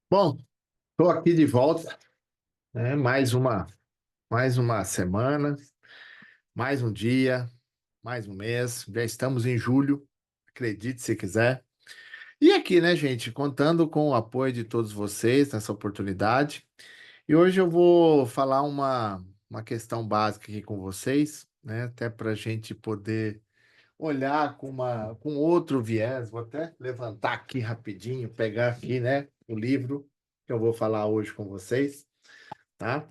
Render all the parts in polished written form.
Bom, estou aqui de volta, né? Mais uma semana, mais um dia, mais um mês. Já estamos em julho, acredite se quiser. E aqui, né, gente, contando com o apoio de todos vocês nessa oportunidade. E hoje eu vou falar uma questão básica aqui com vocês, né? Até para a gente poder olhar com outro viés. Vou até levantar aqui rapidinho, pegar aqui, né, o livro que eu vou falar hoje com vocês, tá?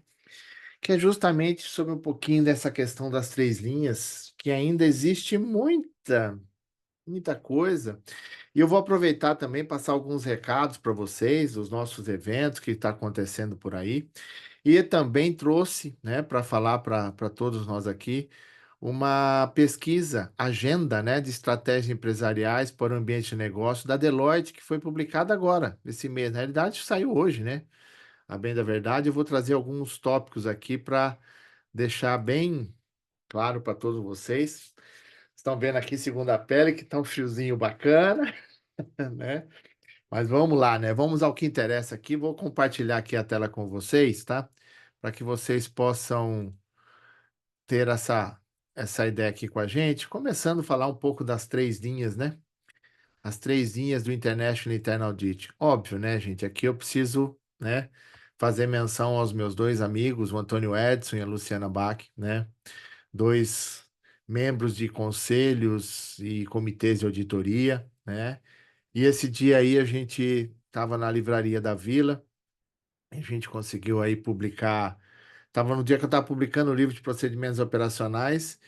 Que é justamente sobre um pouquinho dessa questão das três linhas, que ainda existe muita coisa. E eu vou aproveitar também passar alguns recados para vocês, dos nossos eventos que está acontecendo por aí. E também trouxe, né, para falar para todos nós aqui, uma pesquisa, agenda, né, de estratégias empresariais para o ambiente de negócio da Deloitte, que foi publicada agora, esse mês. Na realidade, saiu hoje, né? A bem da verdade, eu vou trazer alguns tópicos aqui para deixar bem claro para todos vocês. Estão vendo aqui segunda pele, que tá um friozinho bacana, né? Mas vamos lá, né? Vamos ao que interessa aqui. Vou compartilhar aqui a tela com vocês, tá? Para que vocês possam ter essa ideia aqui com a gente. Começando a falar um pouco das três linhas, né? As três linhas do International Internal Audit. Óbvio, né, gente? Aqui eu preciso, né, fazer menção aos meus dois amigos, o Antônio Edson e a Luciana Bach, né? Dois membros de conselhos e comitês de auditoria, né? E esse dia aí a gente estava na livraria da Vila, a gente conseguiu aí publicar. Estava no dia que eu estava publicando o livro de procedimentos operacionais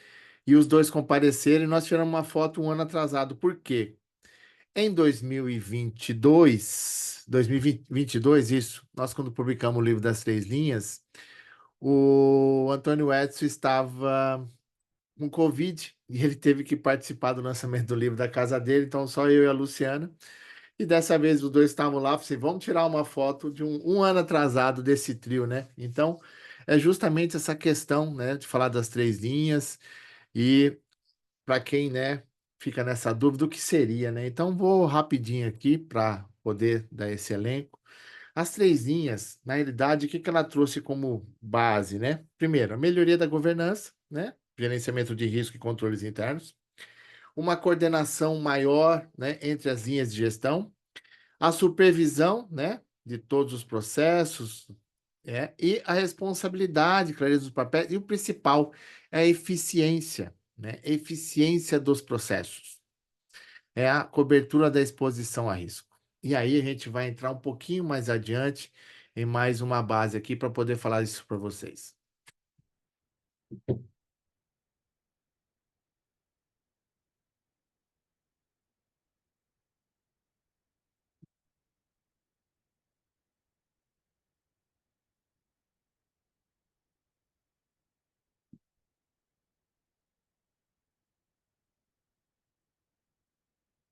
e os dois compareceram e nós tiramos uma foto um ano atrasado. Por quê? Em 2022, isso, nós quando publicamos o livro das três linhas, o Antônio Edson estava com Covid e ele teve que participar do lançamento do livro da casa dele, então só eu e a Luciana. E dessa vez os dois estavam lá, falei assim, vamos tirar uma foto de um ano atrasado desse trio, né? Então, é justamente essa questão, né, de falar das três linhas e para quem, né, fica nessa dúvida, o que seria, né? Então, vou rapidinho aqui para poder dar esse elenco. As três linhas, na realidade, o que que ela trouxe como base, né? Primeiro, a melhoria da governança, né? Gerenciamento de risco e controles internos. Uma coordenação maior, né, entre as linhas de gestão. A supervisão, né, de todos os processos, e a responsabilidade, clareza dos papéis, e o principal é a eficiência, né? Eficiência dos processos. É a cobertura da exposição a risco. E aí a gente vai entrar um pouquinho mais adiante em mais uma base aqui para poder falar isso para vocês.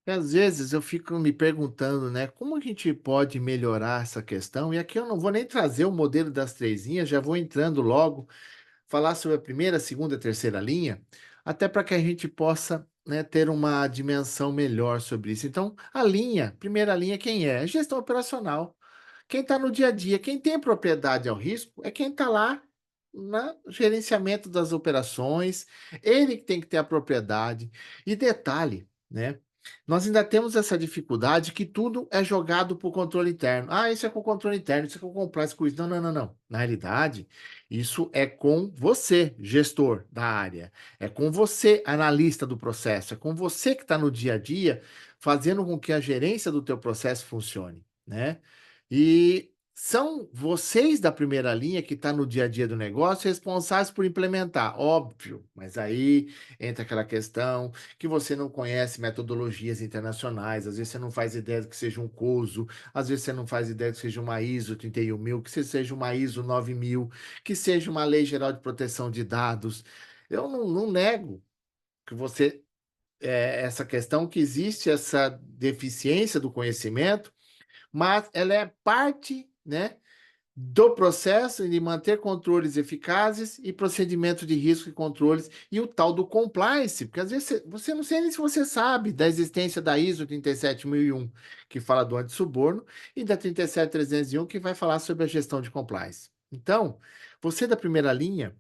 E às vezes eu fico me perguntando, né, como a gente pode melhorar essa questão? E aqui eu não vou nem trazer o modelo das três linhas, já vou entrando logo falar sobre a primeira, segunda, terceira linha, até para que a gente possa, né, ter uma dimensão melhor sobre isso. Então, a linha, primeira linha, quem é? É gestão operacional. Quem está no dia a dia, quem tem propriedade ao risco, é quem está lá no gerenciamento das operações, ele que tem que ter a propriedade. E detalhe, né? Nós ainda temos essa dificuldade que tudo é jogado para o controle interno. Ah, isso é com o controle interno, isso é com compliance com isso. Não, não, não, não. Na realidade, isso é com você, gestor da área. É com você, analista do processo. É com você que está no dia a dia, fazendo com que a gerência do teu processo funcione, né? E são vocês da primeira linha que está no dia a dia do negócio responsáveis por implementar, óbvio, mas aí entra aquela questão que você não conhece metodologias internacionais, às vezes você não faz ideia do que seja um COSO, às vezes você não faz ideia que seja uma ISO 31000, que seja uma ISO 9000, que seja uma Lei Geral de Proteção de Dados. Eu não nego que você, essa questão que existe essa deficiência do conhecimento, mas ela é parte, né, do processo e de manter controles eficazes e procedimentos de risco e controles e o tal do compliance, porque às vezes você não sei nem se você sabe da existência da ISO 37001, que fala do antissuborno, e da 37301, que vai falar sobre a gestão de compliance. Então, você da primeira linha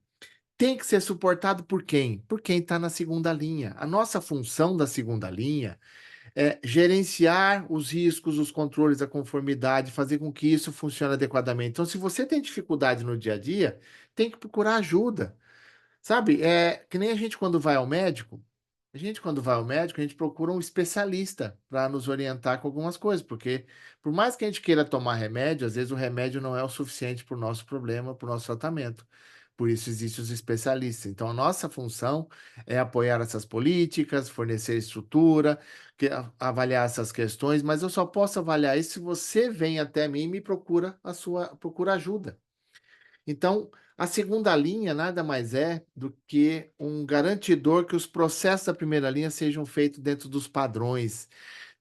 tem que ser suportado por quem? Por quem está na segunda linha. A nossa função da segunda linha gerenciar os riscos, os controles, a conformidade, fazer com que isso funcione adequadamente. Então, se você tem dificuldade no dia a dia, tem que procurar ajuda. Sabe? É que nem a gente quando vai ao médico. A gente, quando vai ao médico, a gente procura um especialista para nos orientar com algumas coisas, porque por mais que a gente queira tomar remédio, às vezes o remédio não é o suficiente para o nosso problema, para o nosso tratamento. Por isso existem os especialistas. Então, a nossa função é apoiar essas políticas, fornecer estrutura, avaliar essas questões, mas eu só posso avaliar isso se você vem até mim e me procura ajuda. Então, a segunda linha nada mais é do que um garantidor que os processos da primeira linha sejam feitos dentro dos padrões,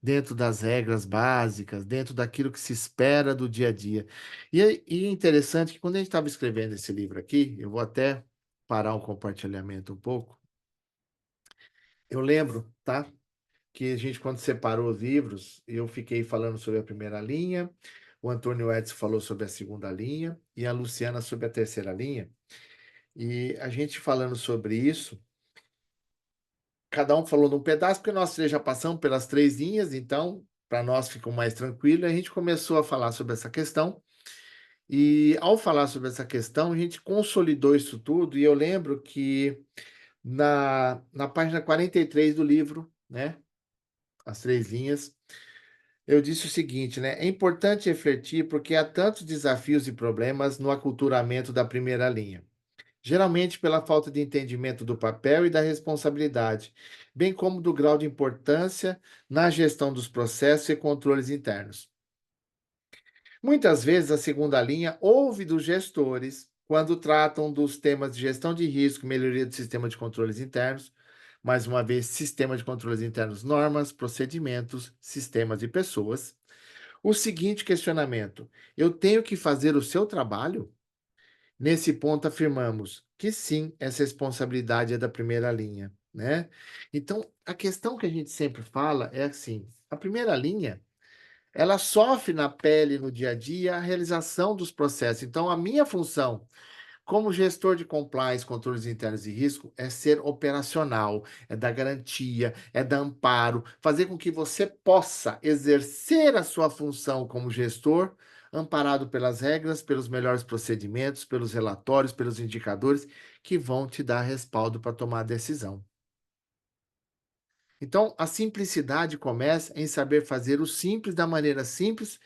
dentro das regras básicas, dentro daquilo que se espera do dia a dia. E é interessante que quando a gente estava escrevendo esse livro aqui, eu vou até parar o compartilhamento um pouco. Eu lembro, tá? Que a gente, quando separou os livros, eu fiquei falando sobre a primeira linha, o Antônio Edson falou sobre a segunda linha e a Luciana sobre a terceira linha. E a gente falando sobre isso, cada um falou num pedaço, porque nós três já passamos pelas três linhas, então para nós ficou mais tranquilo. A gente começou a falar sobre essa questão, e ao falar sobre essa questão, a gente consolidou isso tudo. E eu lembro que na página 43 do livro, né, as três linhas, eu disse o seguinte, né? É importante refletir porque há tantos desafios e problemas no aculturamento da primeira linha. Geralmente pela falta de entendimento do papel e da responsabilidade, bem como do grau de importância na gestão dos processos e controles internos. Muitas vezes a segunda linha ouve dos gestores quando tratam dos temas de gestão de risco, melhoria do sistema de controles internos, mais uma vez, sistema de controles internos, normas, procedimentos, sistemas e pessoas. O seguinte questionamento: eu tenho que fazer o seu trabalho? Nesse ponto, afirmamos que sim, essa responsabilidade é da primeira linha, né? Então, a questão que a gente sempre fala é assim: a primeira linha, ela sofre na pele, no dia a dia, a realização dos processos. Então, a minha função como gestor de compliance, controles internos e risco, é ser operacional, é dar garantia, é dar amparo, fazer com que você possa exercer a sua função como gestor, amparado pelas regras, pelos melhores procedimentos, pelos relatórios, pelos indicadores que vão te dar respaldo para tomar a decisão. Então, a simplicidade começa em saber fazer o simples da maneira simples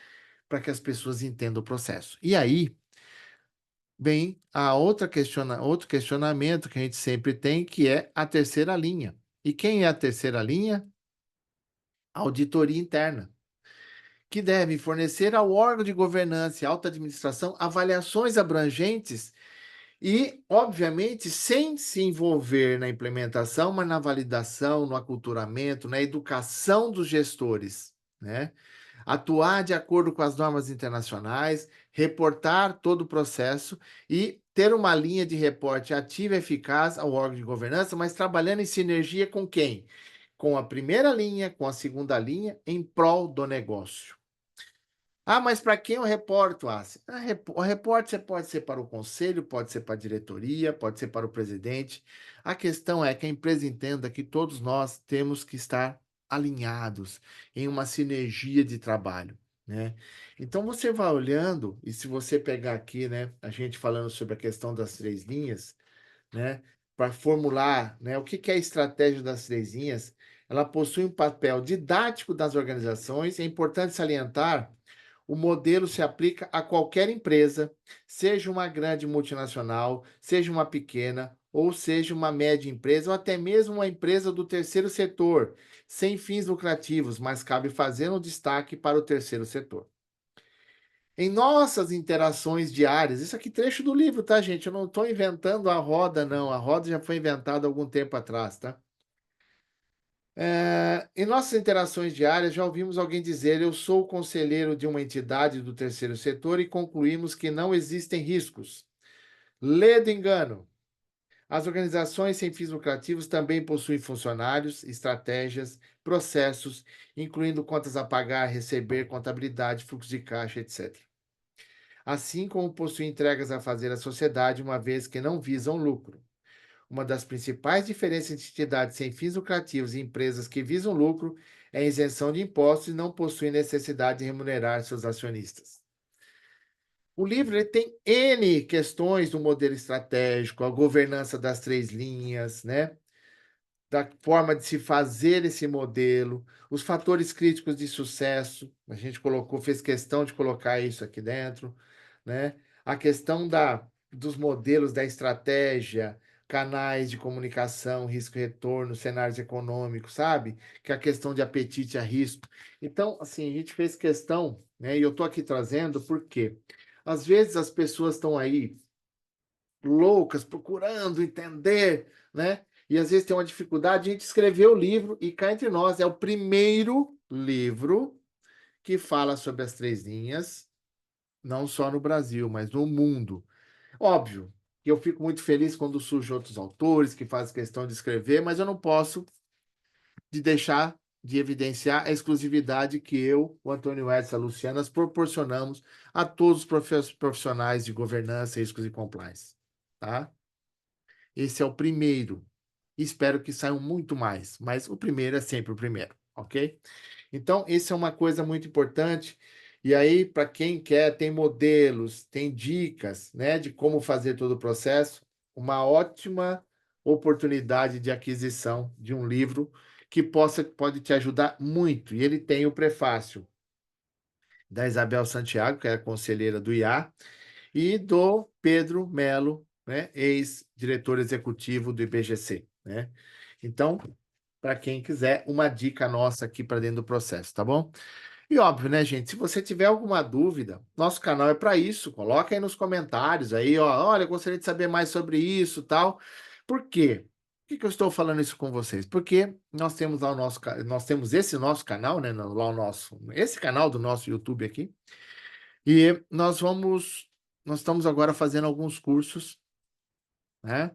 para que as pessoas entendam o processo. E aí, vem a outro questionamento que a gente sempre tem, que é a terceira linha. E quem é a terceira linha? A auditoria interna, que deve fornecer ao órgão de governança e alta administração avaliações abrangentes e, obviamente, sem se envolver na implementação, mas na validação, no aculturamento, na educação dos gestores, né? Atuar de acordo com as normas internacionais, reportar todo o processo e ter uma linha de reporte ativa e eficaz ao órgão de governança, mas trabalhando em sinergia com quem? Com a primeira linha, com a segunda linha, em prol do negócio. Ah, mas para quem eu reporto, Assi? O reporte você pode ser para o conselho, pode ser para a diretoria, pode ser para o presidente. A questão é que a empresa entenda que todos nós temos que estar alinhados em uma sinergia de trabalho, né? Então você vai olhando, e se você pegar aqui, né, a gente falando sobre a questão das três linhas, né, para formular, né, o que que é a estratégia das três linhas, ela possui um papel didático das organizações. É importante salientar o modelo se aplica a qualquer empresa, seja uma grande multinacional, seja uma pequena, ou seja uma média empresa, ou até mesmo uma empresa do terceiro setor, sem fins lucrativos, mas cabe fazer um destaque para o terceiro setor. Em nossas interações diárias, isso aqui é trecho do livro, tá, gente? Eu não estou inventando a roda, não. A roda já foi inventada há algum tempo atrás, tá? Em nossas interações diárias, já ouvimos alguém dizer: Eu sou conselheiro de uma entidade do terceiro setor e concluímos que não existem riscos. Ledo engano. As organizações sem fins lucrativos também possuem funcionários, estratégias, processos, incluindo contas a pagar, receber, contabilidade, fluxo de caixa, etc. Assim como possuem entregas a fazer à sociedade, uma vez que não visam lucro. Uma das principais diferenças entre entidades sem fins lucrativos e empresas que visam lucro é a isenção de impostos e não possuem necessidade de remunerar seus acionistas. O livro ele tem N questões do modelo estratégico, a governança das três linhas, né? Da forma de se fazer esse modelo, os fatores críticos de sucesso, a gente colocou, fez questão de colocar isso aqui dentro, né? A questão dos modelos da estratégia, canais de comunicação, risco e retorno, cenários econômicos, sabe? Que é a questão de apetite a risco. Então, assim, a gente fez questão, né? E eu estou aqui trazendo porque às vezes as pessoas estão aí loucas, procurando entender, né? E às vezes tem uma dificuldade. A gente escreveu o livro e cá entre nós é o primeiro livro que fala sobre as três linhas, não só no Brasil, mas no mundo. Óbvio que eu fico muito feliz quando surgem outros autores que fazem questão de escrever, mas eu não posso de deixar de evidenciar a exclusividade que eu, o Antônio Edson e a Luciana, proporcionamos a todos os profissionais de governança, riscos e compliance, tá? Esse é o primeiro. Espero que saiam muito mais, mas o primeiro é sempre o primeiro, ok? Então, isso é uma coisa muito importante. E aí, para quem quer, tem modelos, tem dicas, né, de como fazer todo o processo, uma ótima oportunidade de aquisição de um livro que pode te ajudar muito. E ele tem o prefácio da Isabel Santiago, que é a conselheira do IA, e do Pedro Melo, né, ex-diretor executivo do IBGC, né? Então, para quem quiser, uma dica nossa aqui para dentro do processo, tá bom? E óbvio, né, gente? Se você tiver alguma dúvida, nosso canal é para isso. Coloca aí nos comentários aí, ó, olha, eu gostaria de saber mais sobre isso, tal. Por quê? Por que que eu estou falando isso com vocês? Porque nós temos lá nós temos esse nosso canal, né, lá o nosso, esse canal do nosso YouTube aqui, e nós estamos agora fazendo alguns cursos, né?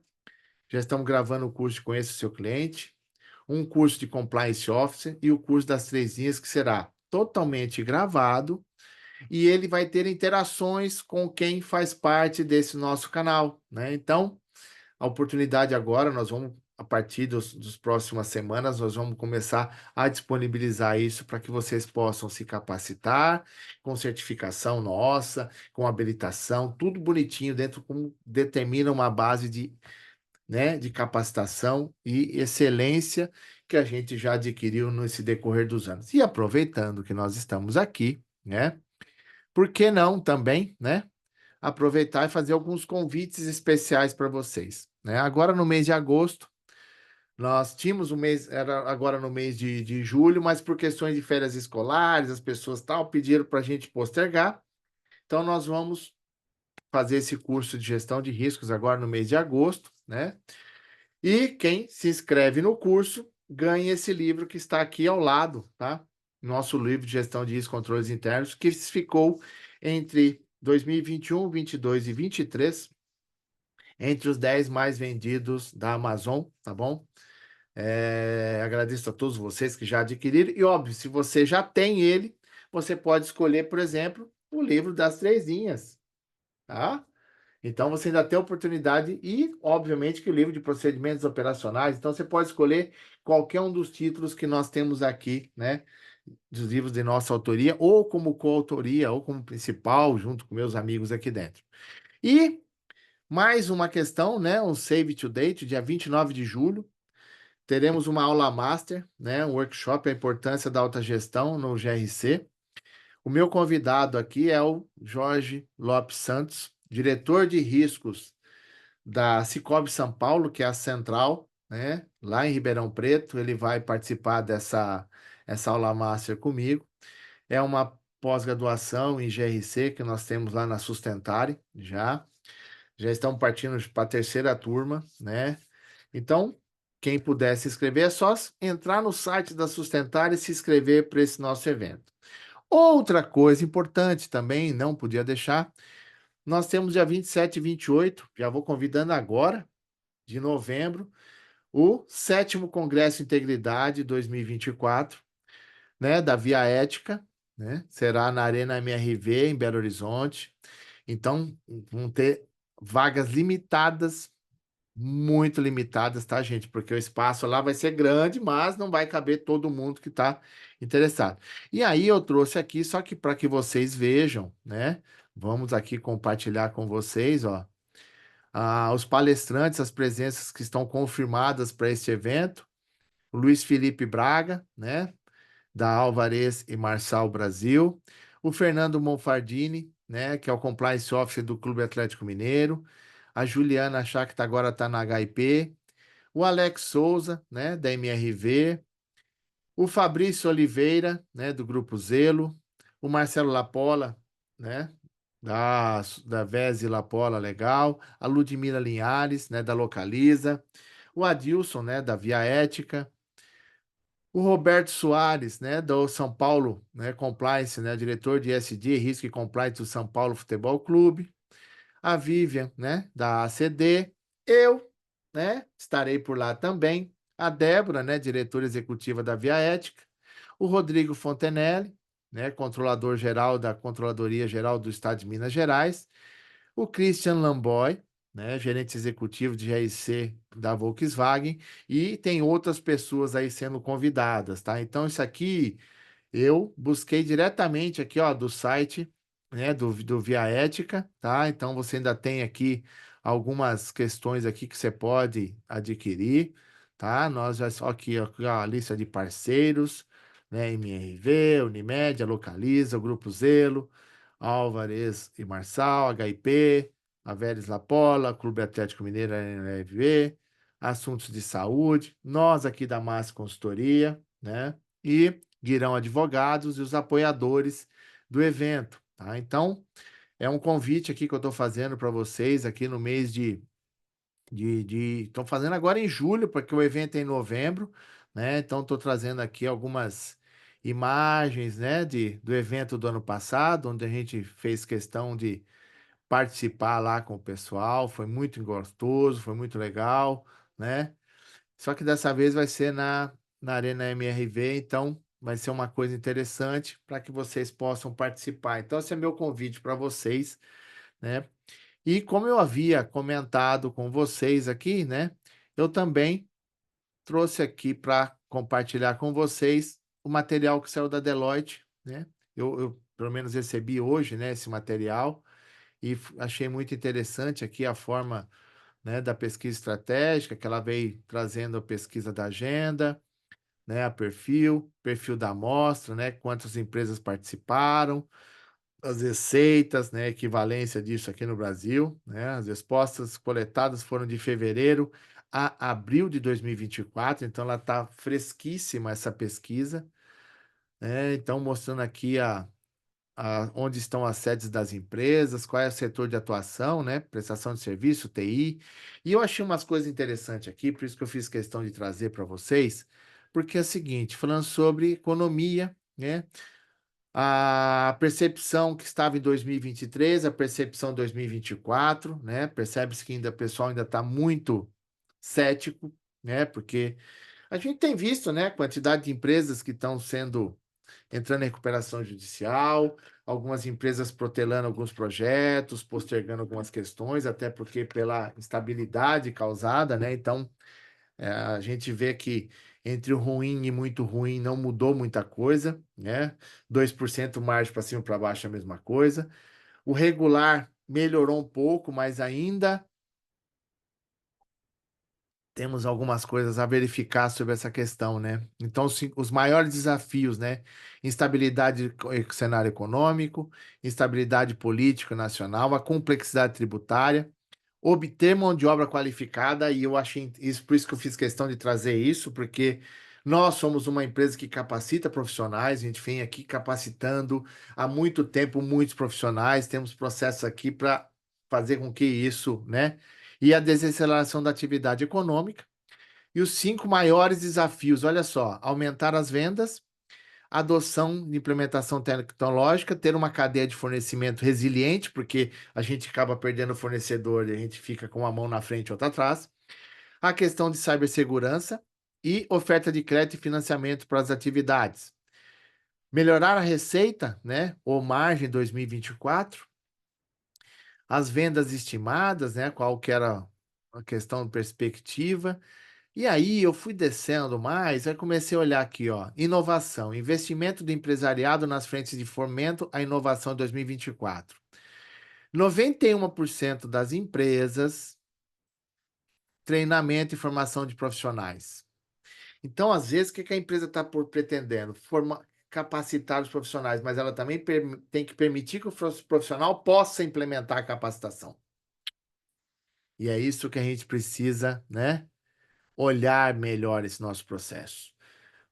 Já estamos gravando o curso de Conheça o Seu Cliente, um curso de Compliance Officer e o curso das três linhas, que será totalmente gravado e ele vai ter interações com quem faz parte desse nosso canal, né? Então, a oportunidade agora, nós vamos, a partir dos próximas semanas, nós vamos começar a disponibilizar isso para que vocês possam se capacitar com certificação nossa, com habilitação, tudo bonitinho dentro, como determina uma base de, né, de capacitação e excelência que a gente já adquiriu nesse decorrer dos anos. E aproveitando que nós estamos aqui, né? Por que não também, né? Aproveitar e fazer alguns convites especiais para vocês, né? Agora no mês de agosto, nós tínhamos o mês, era agora no mês de julho, mas por questões de férias escolares, as pessoas tal pediram para a gente postergar. Então nós vamos fazer esse curso de gestão de riscos agora no mês de agosto, né? E quem se inscreve no curso ganha esse livro que está aqui ao lado, tá? Nosso livro de gestão de riscos e controles internos, que ficou entre 2021, 22 e 23 entre os 10 mais vendidos da Amazon, tá bom? Agradeço a todos vocês que já adquiriram. E, óbvio, se você já tem ele, você pode escolher, por exemplo, o livro das três linhas, tá? Então, você ainda tem a oportunidade e, obviamente, que o livro de procedimentos operacionais. Então, você pode escolher qualquer um dos títulos que nós temos aqui, né? Dos livros de nossa autoria, ou como coautoria, ou como principal, junto com meus amigos aqui dentro. E mais uma questão, né? Um Save to Date, dia 29 de julho. Teremos uma aula master, né? Um workshop, a importância da alta gestão no GRC. O meu convidado aqui é o Jorge Lopes Santos, diretor de riscos da Cicobi São Paulo, que é a central, né? Lá em Ribeirão Preto. Ele vai participar essa aula master comigo. É uma pós-graduação em GRC que nós temos lá na Sustentare, já. Já estamos partindo para a terceira turma, né? Então, quem puder se inscrever, é só entrar no site da Sustentar e se inscrever para esse nosso evento. Outra coisa importante também, não podia deixar, nós temos dia 27 e 28, já vou convidando agora, de novembro, o sétimo Congresso Integridade 2024, né, da Via Ética, né? Será na Arena MRV, em Belo Horizonte. Então, vão ter vagas limitadas, muito limitadas, tá, gente? Porque o espaço lá vai ser grande, mas não vai caber todo mundo que está interessado. E aí eu trouxe aqui, só que para que vocês vejam, né? Vamos aqui compartilhar com vocês, ó, os palestrantes, as presenças que estão confirmadas para este evento. O Luiz Felipe Braga, né? Da Alvarez e Marçal Brasil. O Fernando Monfardini, né? Que é o Compliance Officer do Clube Atlético Mineiro. A Juliana Chá, que agora está na HIP. O Alex Souza, né? Da MRV. O Fabrício Oliveira, né? Do Grupo Zelo. O Marcelo Lapola, né? Da Vese Lapola, legal. A Ludmila Linhares, né? Da Localiza. O Adilson, né? Da Via Ética. O Roberto Soares, né, do São Paulo, né, Compliance, né, diretor de SD, Risco e Compliance do São Paulo Futebol Clube. A Vivian, né, da ACD. Eu, né, estarei por lá também. A Débora, né, diretora executiva da Via Ética. O Rodrigo Fontenelle, né, controlador geral da Controladoria Geral do Estado de Minas Gerais. O Christian Lamboy, né, gerente executivo de GRC da Volkswagen, e tem outras pessoas aí sendo convidadas, tá? Então, isso aqui eu busquei diretamente aqui, ó, do site, né, do Via Ética, tá? Então, você ainda tem aqui algumas questões aqui que você pode adquirir, tá? Nós já só aqui, ó, a lista de parceiros, né, MRV, Unimed, a Localiza, o Grupo Zelo, Álvares e Marçal, HIP, a Vélez Lapola, Clube Atlético Mineiro, NLV, Assuntos de Saúde, nós aqui da Massa Consultoria, né? E Guirão Advogados e os apoiadores do evento, tá? Então, é um convite aqui que eu estou fazendo para vocês aqui no mês Estou fazendo agora em julho, porque o evento é em novembro, né? Então, estou trazendo aqui algumas imagens, né, do evento do ano passado, onde a gente fez questão de participar lá com o pessoal, foi muito gostoso, foi muito legal, né? Só que dessa vez vai ser na Arena MRV, então vai ser uma coisa interessante para que vocês possam participar. Então, esse é meu convite para vocês, né? E como eu havia comentado com vocês aqui, né? Eu também trouxe aqui para compartilhar com vocês o material que saiu da Deloitte, né? Eu pelo menos recebi hoje, né, esse material e achei muito interessante aqui a forma, né, da pesquisa estratégica, que ela veio trazendo a pesquisa da agenda, né, a perfil da amostra, né, quantas empresas participaram, as receitas, né, equivalência disso aqui no Brasil, né, as respostas coletadas foram de fevereiro a abril de 2024, então ela está fresquíssima essa pesquisa, né, então mostrando aqui onde estão as sedes das empresas, qual é o setor de atuação, né? Prestação de serviço, TI. E eu achei umas coisas interessantes aqui, por isso que eu fiz questão de trazer para vocês, porque é o seguinte, falando sobre economia, né? A percepção que estava em 2023, a percepção em 2024, né? Percebe-se que ainda o pessoal ainda está muito cético, né? Porque a gente tem visto, né, a quantidade de empresas que estão sendo entrando em recuperação judicial, algumas empresas protelando alguns projetos, postergando algumas questões, até porque pela instabilidade causada, né? Então, a gente vê que entre o ruim e muito ruim não mudou muita coisa, né? 2% margem para cima e para baixo é a mesma coisa. O regular melhorou um pouco, mas ainda temos algumas coisas a verificar sobre essa questão, né? Então, os maiores desafios, né? Instabilidade cenário econômico, instabilidade política nacional, a complexidade tributária, obter mão de obra qualificada, e eu achei isso, por isso que eu fiz questão de trazer isso, porque nós somos uma empresa que capacita profissionais, a gente vem aqui capacitando há muito tempo muitos profissionais, temos processos aqui para fazer com que isso, né? E a desaceleração da atividade econômica. E os 5 maiores desafios, olha só, aumentar as vendas, adoção de implementação tecnológica, ter uma cadeia de fornecimento resiliente, porque a gente acaba perdendo o fornecedor e a gente fica com uma mão na frente e outra atrás. A questão de cibersegurança e oferta de crédito e financiamento para as atividades. Melhorar a receita, né, ou margem 2024, as vendas estimadas, né, qual que era a questão de perspectiva. E aí eu fui descendo mais, aí comecei a olhar aqui, ó, inovação, investimento do empresariado nas frentes de fomento à inovação em 2024. 91% das empresas, treinamento e formação de profissionais. Então, às vezes, o que a empresa está pretendendo? Capacitar os profissionais, mas ela também tem que permitir que o profissional possa implementar a capacitação. E é isso que a gente precisa, né? Olhar melhor esse nosso processo.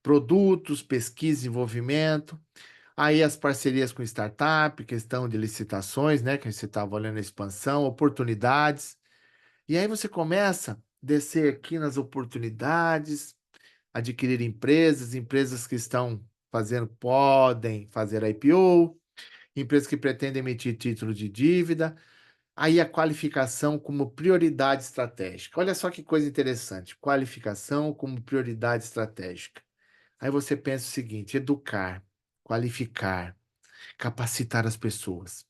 Produtos, pesquisa, desenvolvimento, aí as parcerias com startup, questão de licitações, né? Que você estava olhando a expansão, oportunidades. E aí você começa a descer aqui nas oportunidades, adquirir empresas, empresas que estão podem fazer IPO, empresas que pretendem emitir título de dívida, aí a qualificação como prioridade estratégica. Olha só que coisa interessante, qualificação como prioridade estratégica. Aí você pensa o seguinte: educar, qualificar, capacitar as pessoas.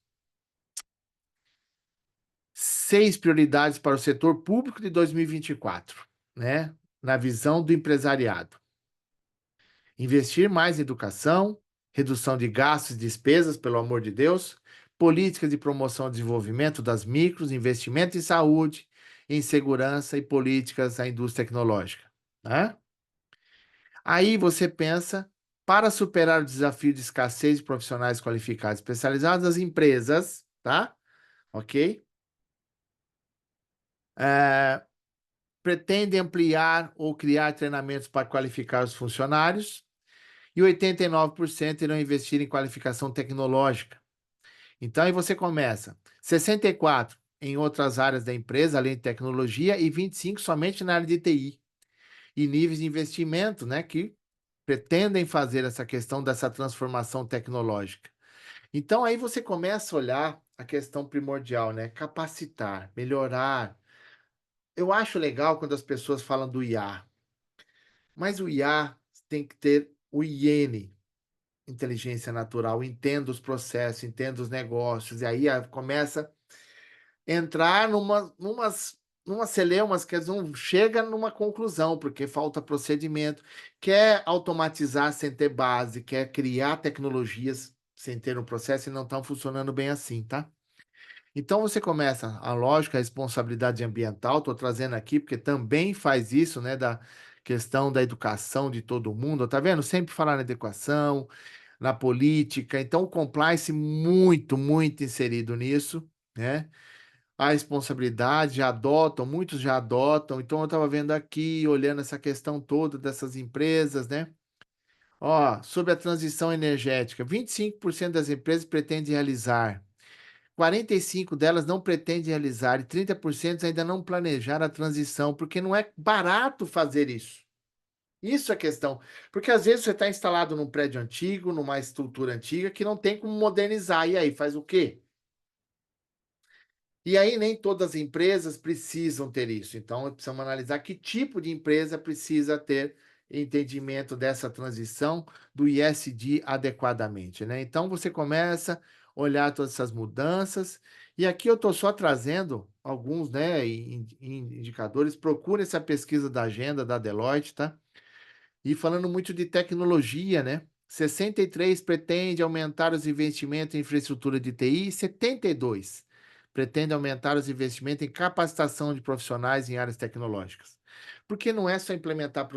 6 prioridades para o setor público de 2024, né? Na visão do empresariado. Investir mais em educação, redução de gastos e despesas, pelo amor de Deus, políticas de promoção e desenvolvimento das micros, investimento em saúde, em segurança e políticas à indústria tecnológica, né? Aí você pensa, para superar o desafio de escassez de profissionais qualificados especializados, as empresas, tá? Ok? É, pretendem ampliar ou criar treinamentos para qualificar os funcionários, e 89% irão investir em qualificação tecnológica. Então, aí você começa. 64% em outras áreas da empresa, além de tecnologia, e 25% somente na área de TI. E níveis de investimento, né, que pretendem fazer essa questão dessa transformação tecnológica. Então, aí você começa a olhar a questão primordial, né? Capacitar, melhorar. Eu acho legal quando as pessoas falam do IA, mas o IA tem que ter o IN, inteligência natural, entenda os processos, entenda os negócios, e aí começa a entrar numas celeumas que não chega numa conclusão, porque falta procedimento, quer automatizar sem ter base, quer criar tecnologias sem ter um processo e não estão funcionando bem assim, tá? Então você começa a lógica, a responsabilidade ambiental, estou trazendo aqui porque também faz isso, né, da questão da educação de todo mundo, tá vendo? Sempre falar na educação, na política, então o compliance muito, muito inserido nisso, né? A responsabilidade, já adotam, muitos já adotam, então eu estava vendo aqui, olhando essa questão toda dessas empresas, né? Ó, sobre a transição energética, 25% das empresas pretendem realizar, 45 delas não pretendem realizar e 30% ainda não planejaram a transição, porque não é barato fazer isso. Isso é a questão. Porque às vezes você está instalado num prédio antigo, numa estrutura antiga, que não tem como modernizar. E aí, faz o quê? E aí, nem todas as empresas precisam ter isso. Então, precisamos analisar que tipo de empresa precisa ter entendimento dessa transição do ISD adequadamente, né? Então, você começa a olhar todas essas mudanças. E aqui eu estou só trazendo alguns, né, indicadores. Procure essa pesquisa da agenda da Deloitte, tá? E falando muito de tecnologia, né? 63 pretende aumentar os investimentos em infraestrutura de TI, 72 pretende aumentar os investimentos em capacitação de profissionais em áreas tecnológicas. Porque não é só implementar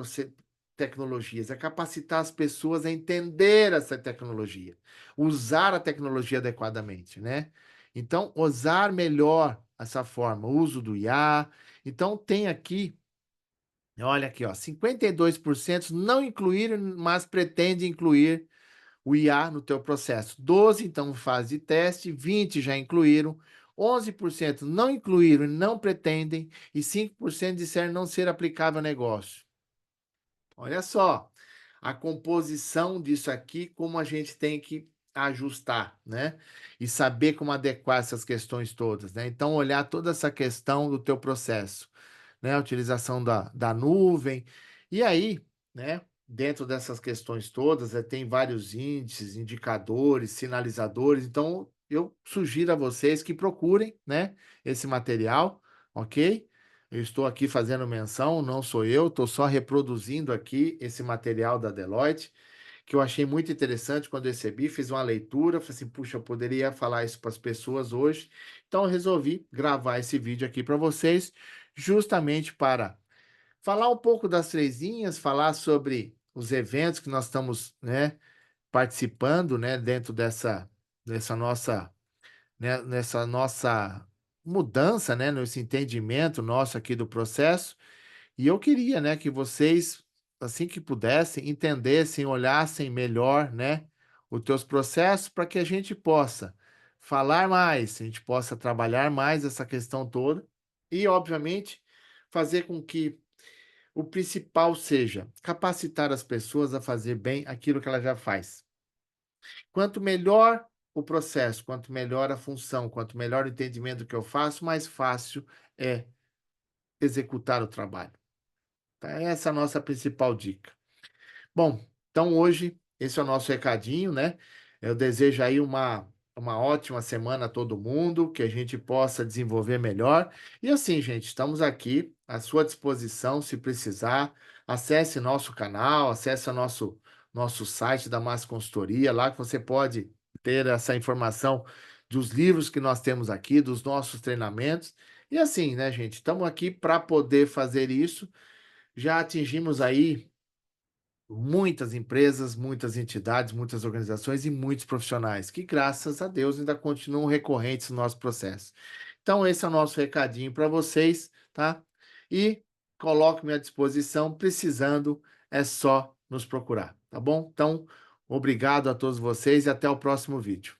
tecnologias, é capacitar as pessoas a entender essa tecnologia, usar a tecnologia adequadamente, né? Então, usar melhor essa forma, o uso do IA. Então, tem aqui, olha aqui, ó, 52% não incluíram, mas pretende incluir o IA no teu processo. 12 então fase de teste, 20 já incluíram, 11% não incluíram e não pretendem e 5% disseram não ser aplicável ao negócio. Olha só, a composição disso aqui, como a gente tem que ajustar, né? E saber como adequar essas questões todas, né? Então, olhar toda essa questão do teu processo, né? A utilização da nuvem. E aí, né? Dentro dessas questões todas, tem vários índices, indicadores, sinalizadores. Então, eu sugiro a vocês que procurem, né? Esse material, ok? Eu estou aqui fazendo menção, não sou eu, estou só reproduzindo aqui esse material da Deloitte, que eu achei muito interessante quando eu recebi, fiz uma leitura, falei assim, puxa, eu poderia falar isso para as pessoas hoje, então eu resolvi gravar esse vídeo aqui para vocês, justamente para falar um pouco das três linhas, falar sobre os eventos que nós estamos, né, participando, né, dentro nessa nossa mudança, né, nesse entendimento nosso aqui do processo. E eu queria, né, que vocês, assim que pudessem, entendessem, olhassem melhor, né, os teus processos para que a gente possa falar mais, a gente possa trabalhar mais essa questão toda e, obviamente, fazer com que o principal seja capacitar as pessoas a fazer bem aquilo que ela já faz. Quanto melhor o processo, quanto melhor a função, quanto melhor o entendimento do que eu faço, mais fácil é executar o trabalho. Tá? Essa é a nossa principal dica. Bom, então hoje esse é o nosso recadinho, né? Eu desejo aí uma ótima semana a todo mundo, que a gente possa desenvolver melhor. E assim, gente, estamos aqui à sua disposição, se precisar. Acesse nosso canal, acesse o nosso site da Massa Consultoria, lá que você pode ter essa informação dos livros que nós temos aqui, dos nossos treinamentos. E assim, né, gente, estamos aqui para poder fazer isso. Já atingimos aí muitas empresas, muitas entidades, muitas organizações e muitos profissionais que, graças a Deus, ainda continuam recorrentes no nosso processo. Então, esse é o nosso recadinho para vocês, tá? E coloque-me à disposição, precisando, é só nos procurar, tá bom? Então, obrigado a todos vocês e até o próximo vídeo.